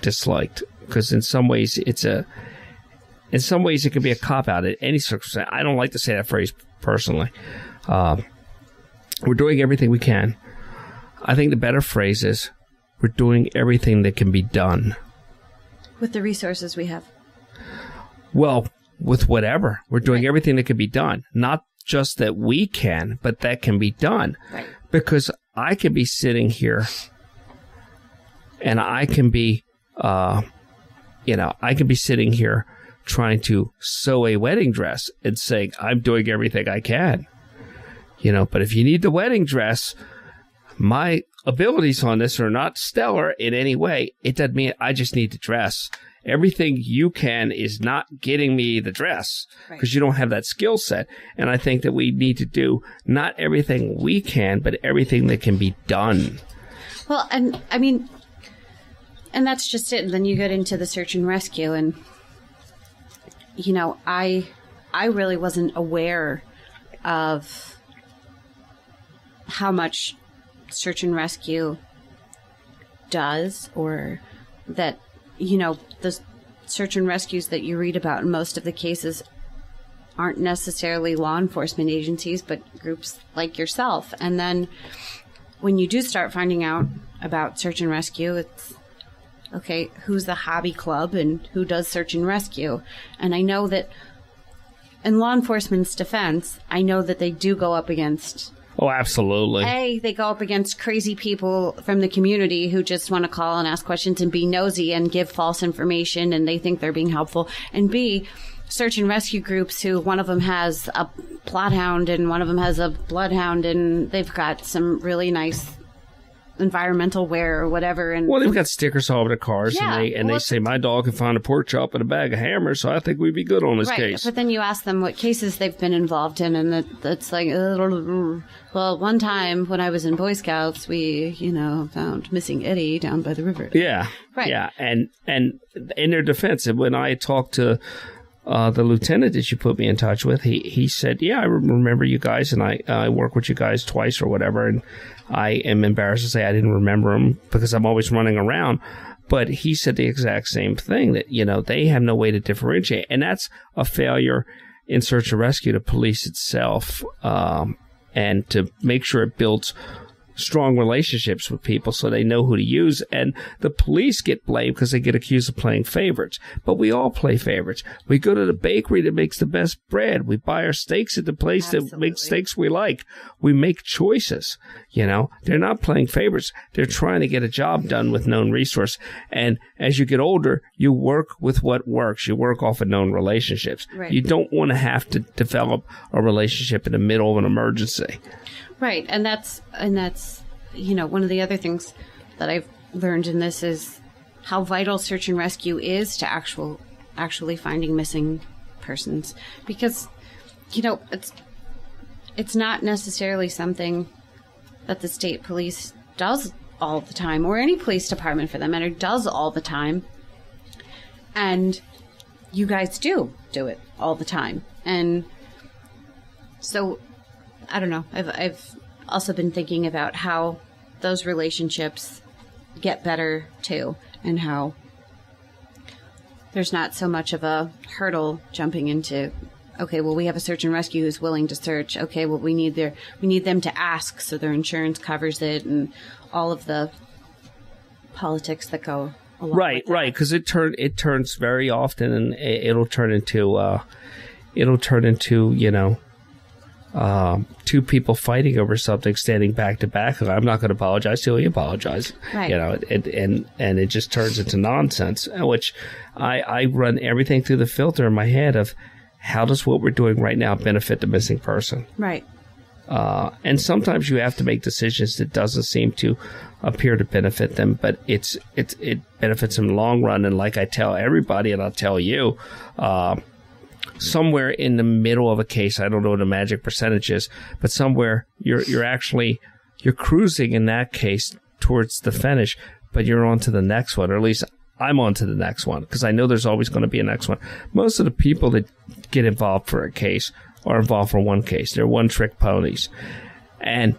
disliked, because in some ways it can be a cop-out at any circumstance. I don't like to say that phrase personally. We're doing everything we can. I think the better phrase is we're doing everything that can be done. With the resources we have. Well, with whatever. We're doing everything that can be done. Not just that we can, but that can be done. Right. Because I could be sitting here and I can be, I can be sitting here trying to sew a wedding dress and saying, I'm doing everything I can. But if you need the wedding dress, my abilities on this are not stellar in any way. It doesn't mean I just need the dress. Everything you can is not getting me the dress because you don't have that skill set. And I think that we need to do not everything we can, but everything that can be done. Well, and that's just it. And then you get into the search and rescue. And, I really wasn't aware of how much search and rescue does, or that, the search and rescues that you read about in most of the cases aren't necessarily law enforcement agencies, but groups like yourself. And then when you do start finding out about search and rescue, it's, okay, who's the hobby club and who does search and rescue? And I know that in law enforcement's defense, I know that they do go up against... Oh, absolutely. They go up against crazy people from the community who just want to call and ask questions and be nosy and give false information, and they think they're being helpful. And B, search and rescue groups who one of them has a plot hound and one of them has a bloodhound, and they've got some really nice environmental wear or whatever. And well, they've got stickers all over the cars, and they say, my dog can find a pork chop and a bag of hammers, so I think we'd be good on this case. But then you ask them what cases they've been involved in, and it's like, well, one time when I was in Boy Scouts, we, found missing Eddie down by the river. Yeah. Right. Yeah. And in their defense, when I talked to the lieutenant that you put me in touch with, he said, yeah, I remember you guys, and I worked with you guys twice or whatever, and I am embarrassed to say I didn't remember them because I'm always running around. But he said the exact same thing, that, they have no way to differentiate. And that's a failure in search and rescue to police itself, and to make sure it builds strong relationships with people so they know who to use. And the police get blamed because they get accused of playing favorites. But we all play favorites. We go to the bakery that makes the best bread. We buy our steaks at the place that makes steaks we like. We make choices. They're not playing favorites. They're trying to get a job done with known resource. And as you get older, you work with what works. You work off of known relationships. Right. You don't want to have to develop a relationship in the middle of an emergency. Right. And that's, one of the other things that I've learned in this is how vital search and rescue is to actually finding missing persons. Because, it's not necessarily something that the state police does all the time, or any police department for that matter does all the time. And you guys do it all the time. And so, I don't know. I've also been thinking about how those relationships get better too, and how there's not so much of a hurdle jumping into, okay, well, we have a search and rescue who's willing to search. Okay, well, we need them to ask so their insurance covers it, and all of the politics that go along with that. Right, because it turns very often, and it'll turn into two people fighting over something, standing back to back. I'm not going to apologize till you apologize. Right. And it just turns into nonsense, which I run everything through the filter in my head of how does what we're doing right now benefit the missing person? Right. And sometimes you have to make decisions that doesn't seem to appear to benefit them, but it benefits them in the long run. And like I tell everybody, and I'll tell you, somewhere in the middle of a case, I don't know what the magic percentage is, but somewhere you're cruising in that case towards the finish, but you're on to the next one, or at least I'm on to the next one, because I know there's always going to be a next one. Most of the people that get involved for a case are involved for one case. They're one-trick ponies. And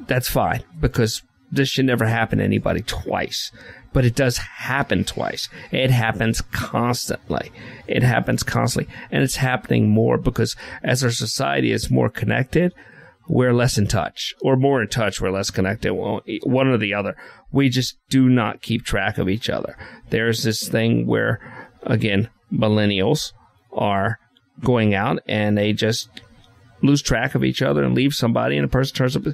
that's fine, because this should never happen to anybody twice. But it does happen twice. It happens constantly. And it's happening more because as our society is more connected, we're less in touch. Or more in touch, we're less connected. Well, one or the other. We just do not keep track of each other. There's this thing where, again, millennials are going out and they just lose track of each other and leave somebody, and a person turns up.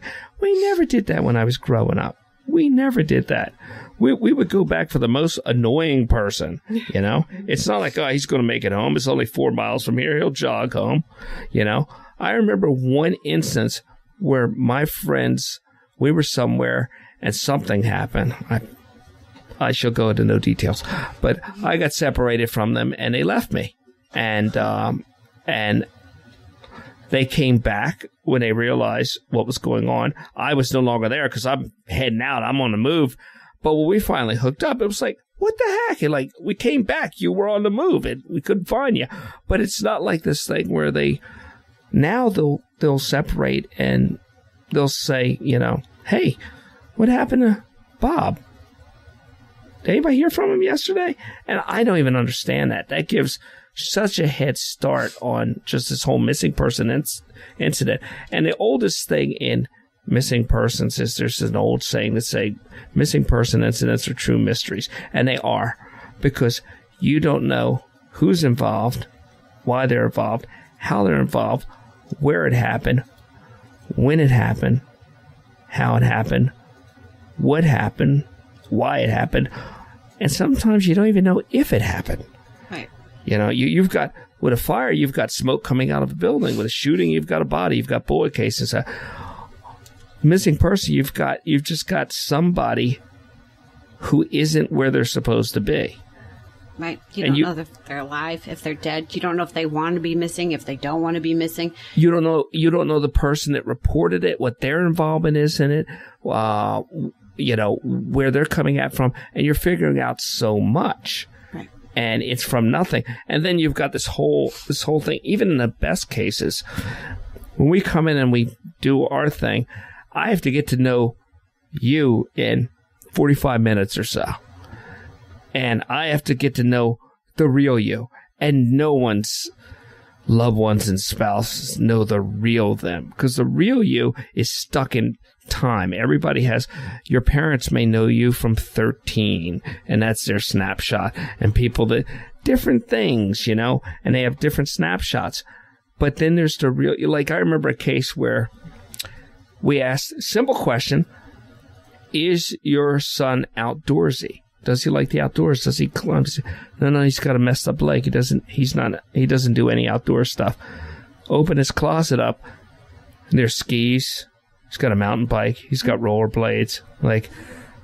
We never did that when I was growing up. We never did that. We would go back for the most annoying person, you know? It's not like, oh, he's going to make it home. It's only 4 miles from here. He'll jog home, you know? I remember one instance where my friends, we were somewhere and something happened. I shall go into no details, but I got separated from them and they left me. And they came back when they realized what was going on. I was no longer there because I'm heading out. I'm on the move. But when we finally hooked up, it was like, what the heck? And like, we came back. You were on the move. And we couldn't find you. But it's not like this thing where they'll separate and they'll say, you know, hey, what happened to Bob? Did anybody hear from him yesterday? And I don't even understand that. That gives such a head start on just this whole missing person incident. And the oldest thing in missing persons is there's an old saying that say missing person incidents are true mysteries. And they are, because you don't know who's involved, why they're involved, how they're involved, where it happened, when it happened, how it happened, what happened, why it happened. And sometimes you don't even know if it happened. Right. You know, you've got, with a fire, you've got smoke coming out of a building. With a shooting, you've got a body, you've got bullet cases. Missing person, you've just got somebody who isn't where they're supposed to be. Right. You don't know if they're alive, if they're dead. You don't know if they want to be missing, if they don't want to be missing. You don't know the person that reported it, what their involvement is in it, you know, where they're coming at from, and you're figuring out so much. Right. And it's from nothing. And then you've got this whole thing, even in the best cases, when we come in and we do our thing, I have to get to know you in 45 minutes or so. And I have to get to know the real you. And no one's loved ones and spouses know the real them. Because the real you is stuck in time. Everybody has, your parents may know you from 13, and that's their snapshot. And people that, different things, you know, and they have different snapshots. But then there's the real, like I remember a case where we asked a simple question, is your son outdoorsy? Does he like the outdoors? Does he climb? No, he's got a messed up leg. He doesn't do any outdoor stuff. Open his closet up, and there's skis. He's got a mountain bike. He's got rollerblades. Like,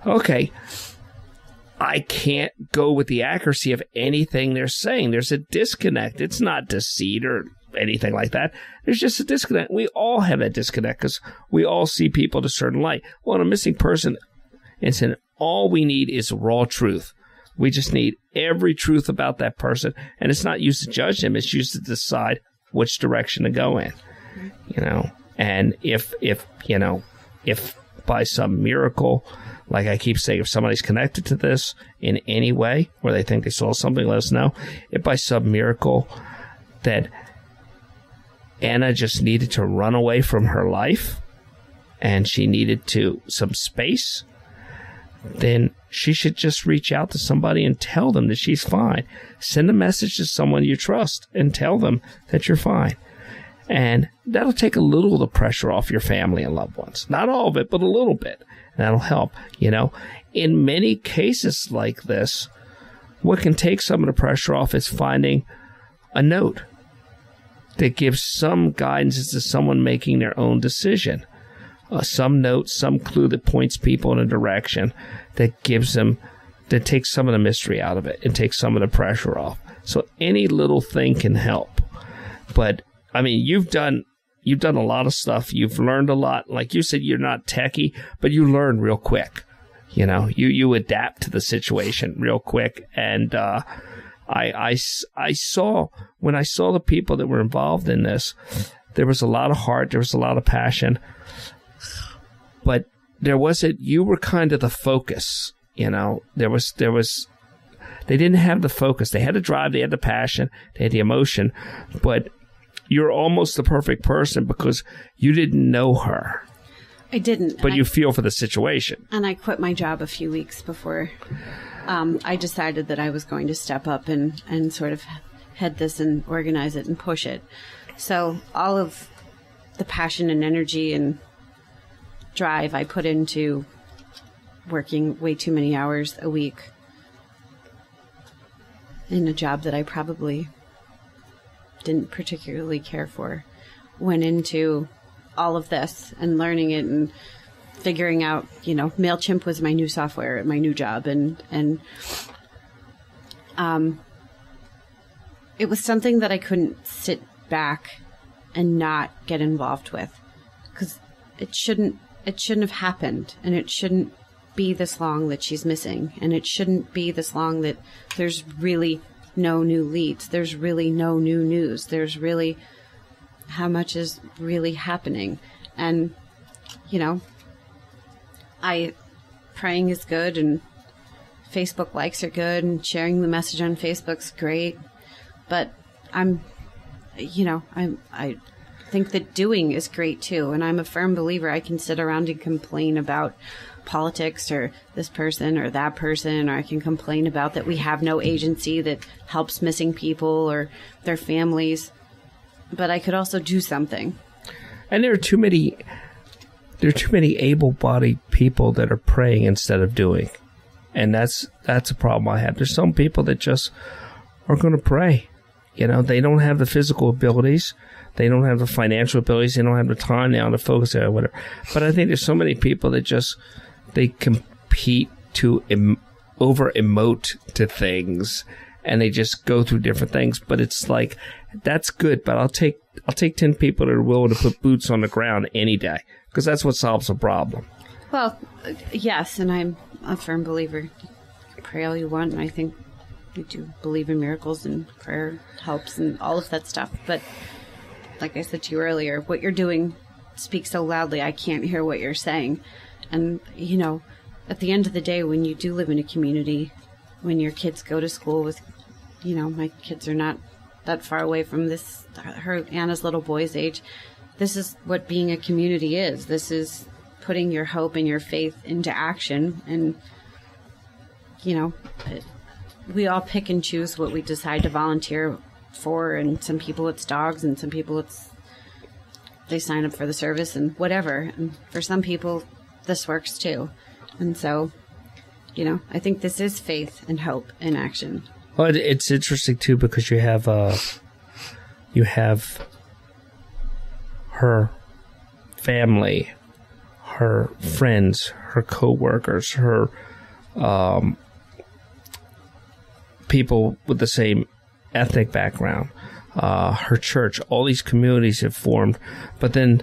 okay, I can't go with the accuracy of anything they're saying. There's a disconnect. It's not deceit or anything like that. There's just a disconnect. We all have that disconnect because we all see people in a certain light. Well, in a missing person incident, all we need is raw truth. We just need every truth about that person. And it's not used to judge them. It's used to decide which direction to go in, you know. And if by some miracle, like I keep saying, if somebody's connected to this in any way, or they think they saw something, let us know. If by some miracle that Anna just needed to run away from her life and she needed some space, then she should just reach out to somebody and tell them that she's fine. Send a message to someone you trust and tell them that you're fine. And that'll take a little of the pressure off your family and loved ones. Not all of it, but a little bit. And that'll help, you know. In many cases like this, what can take some of the pressure off is finding a note that gives some guidance as to someone making their own decision. Some note, some clue that points people in a direction that gives them, that takes some of the mystery out of it and takes some of the pressure off. So any little thing can help. But I mean, you've done a lot of stuff. You've learned a lot. Like you said, you're not techie, but you learn real quick. You know, you adapt to the situation real quick. And I saw, when I saw the people that were involved in this, there was a lot of heart. There was a lot of passion. But you were kind of the focus You know, they didn't have the focus. They had the drive, they had the passion, they had the emotion, but you're almost the perfect person because you didn't know her. I didn't. But you feel for the situation. And I quit my job a few weeks before I decided that I was going to step up and sort of head this and organize it and push it. So all of the passion and energy and drive I put into working way too many hours a week in a job that I probably didn't particularly care for went into all of this and learning it and figuring out, you know, MailChimp was my new software at my new job. And it was something that I couldn't sit back and not get involved with because it shouldn't have happened, and it shouldn't be this long that she's missing, and it shouldn't be this long that there's really no new leads. There's really no new news. There's really how much is really happening. And, you know, praying is good and Facebook likes are good and sharing the message on Facebook's great. But I think that doing is great too. And I'm a firm believer I can sit around and complain about politics or this person or that person, or I can complain about that we have no agency that helps missing people or their families. But I could also do something. And there are too many able-bodied people that are praying instead of doing. And that's a problem I have. There's some people that just are going to pray. You know, they don't have the physical abilities. They don't have the financial abilities. They don't have the time now to focus on whatever. But I think there's so many people that just, they compete to over-emote to things, and they just go through different things. But it's like, that's good, but I'll take 10 people that are willing to put boots on the ground any day, because that's what solves a problem. Well, yes, and I'm a firm believer. Pray all you want, and I think we do believe in miracles, and prayer helps and all of that stuff. But like I said to you earlier, what you're doing speaks so loudly, I can't hear what you're saying. And, you know, at the end of the day, when you do live in a community, when your kids go to school with, you know, my kids are not that far away from Anna's little boy's age. This is what being a community is. This is putting your hope and your faith into action. And, you know, we all pick and choose what we decide to volunteer for. And some people it's dogs, and some people they sign up for the service and whatever. And for some people, this works too. And so, you know, I think this is faith and hope in action. Well, it's interesting too, because you have her family, her friends, her co-workers, her people with the same ethnic background, her church. All these communities have formed, but then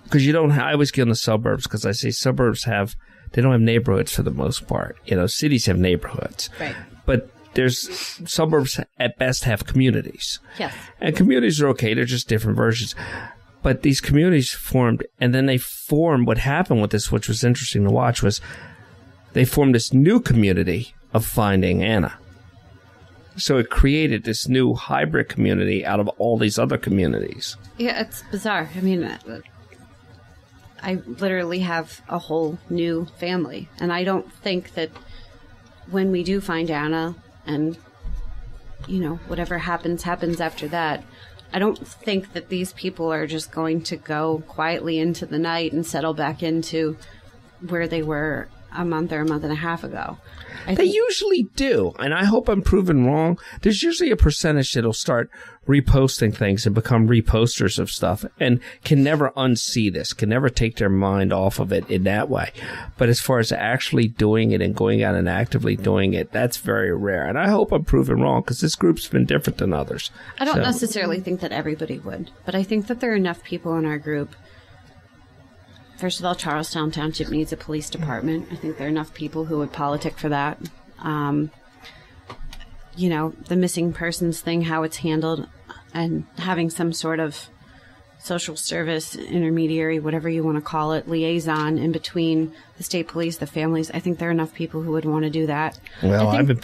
because I always get in the suburbs, because I say suburbs they don't have neighborhoods for the most part. You know, cities have neighborhoods, right? But there's suburbs at best have communities. Yes. And communities are okay. They're just different versions. But these communities formed, and then they formed, what happened with this, which was interesting to watch, was they formed this new community of Finding Anna. So it created this new hybrid community out of all these other communities. Yeah, it's bizarre. I mean, I literally have a whole new family. And I don't think that when we do find Anna, and, you know, whatever happens after that, I don't think that these people are just going to go quietly into the night and settle back into where they were a month or a month and a half ago. They usually do, and I hope I'm proven wrong. There's usually a percentage that'll start reposting things and become reposters of stuff, and can never unsee this, can never take their mind off of it in that way. But as far as actually doing it and going out and actively doing it, that's very rare. And I hope I'm proven wrong, because this group's been different than others. I don't necessarily think that everybody would, but I think that there are enough people in our group. First of all, Charlestown Township needs a police department. I think there are enough people who would politic for that. You know, the missing persons thing, how it's handled, and having some sort of social service intermediary, whatever you want to call it, liaison in between the state police, the families. I think there are enough people who would want to do that. Well, I've been